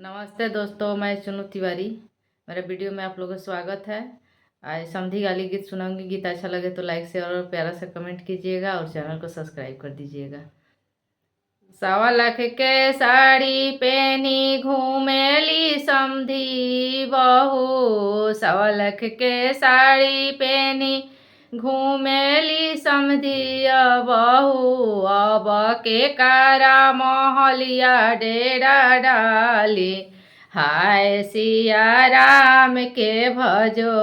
नमस्ते दोस्तों, मैं चुनू तिवारी। मेरे वीडियो में आप लोगों का स्वागत है। आज समधी गाली गीत सुनाऊंगी। गीत अच्छा लगे तो लाइक शेयर और प्यारा सा कमेंट कीजिएगा और चैनल को सब्सक्राइब कर दीजिएगा। 1.25 लाख के साड़ी पहनी घूमेली समधी बहू। 1.25 लाख के साड़ी पहनी घूमेली समधी बहू। अब के कारा मोहलिया डेरा डाली। हाय सिया राम के भजो।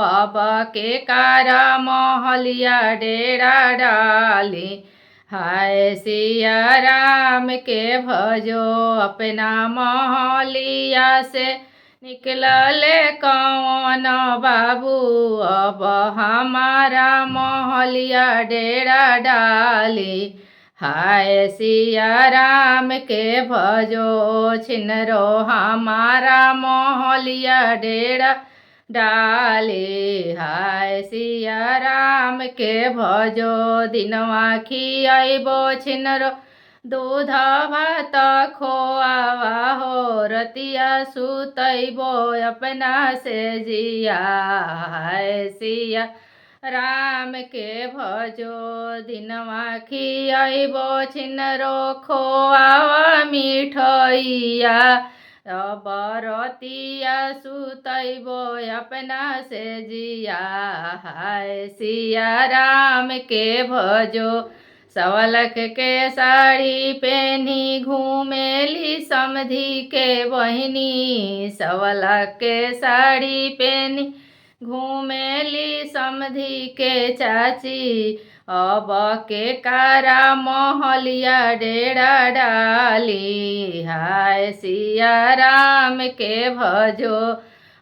अब के कारा मोहलिया डेरा डाली। हाय सिया राम के भजो। अपना मोहलिया से निकलले कौन बाबू। अब हमारा मोहलिया डेरा डाली। हाय सिया राम के भजो। छिनरो हमारा मोहलिया डेरा डाले। हाय सिया राम के भजो। दिनवा खियाइबो छिनरो दूध भात खोआवा हो। रतिया सुतैबो अपना से जिया। हाय सिया राम के भजो। दिनवा खियाइबो छिनरो खोआवा मिठैया। अब रतिया सुतैबो अपना से जिया। हाय सिया राम के भजो। 1.25 लाख के साड़ी पहनी घूमेली समधी के बहिनी। 1.25 लाख के साड़ी पहनी घूमेली समधी के चाची। अब के कारा मोहलिया डेरा डाली। हाय सिया राम के भजो।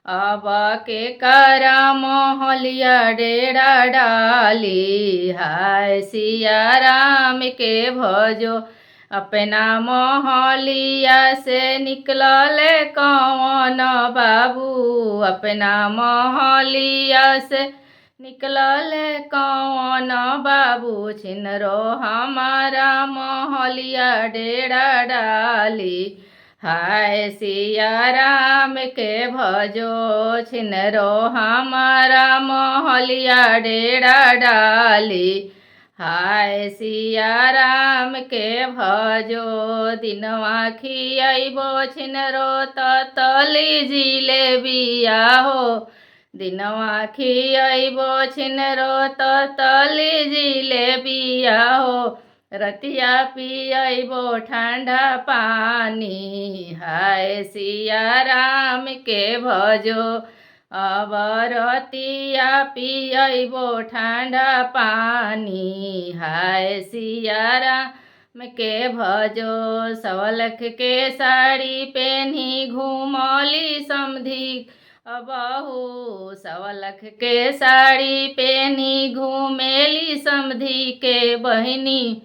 अब के कारा मोहलिया डेरा डाली। हाय सिया राम के भजो। अपना मोहलिया से निकलले कौन बाबू। अपना मोहलिया से निकलले कौन बाबू। छिनरो हमारा मोहलिया डेरा डाली। हाय सिया राम के भजो। छिनरो हमारा मोहलिया डेरा डाली। हाय सिया राम के भजो। दिनवा खियाइबो छिनरो तली जिलेबिया हो। दिनवा खियाइबो छिनरो तली जिलेबिया हो। रतिया पियाइबो ठंडा पानी। हाय सिया राम के भजो। अब रतिया पियाइबो ठंडा पानी। हाय सिया राम के भजो। 1.25 लाख के साड़ी पहनी घूमली समधी बहू। 1.25 लाख के साड़ी पहनी घूमेली समधी के बहिनी।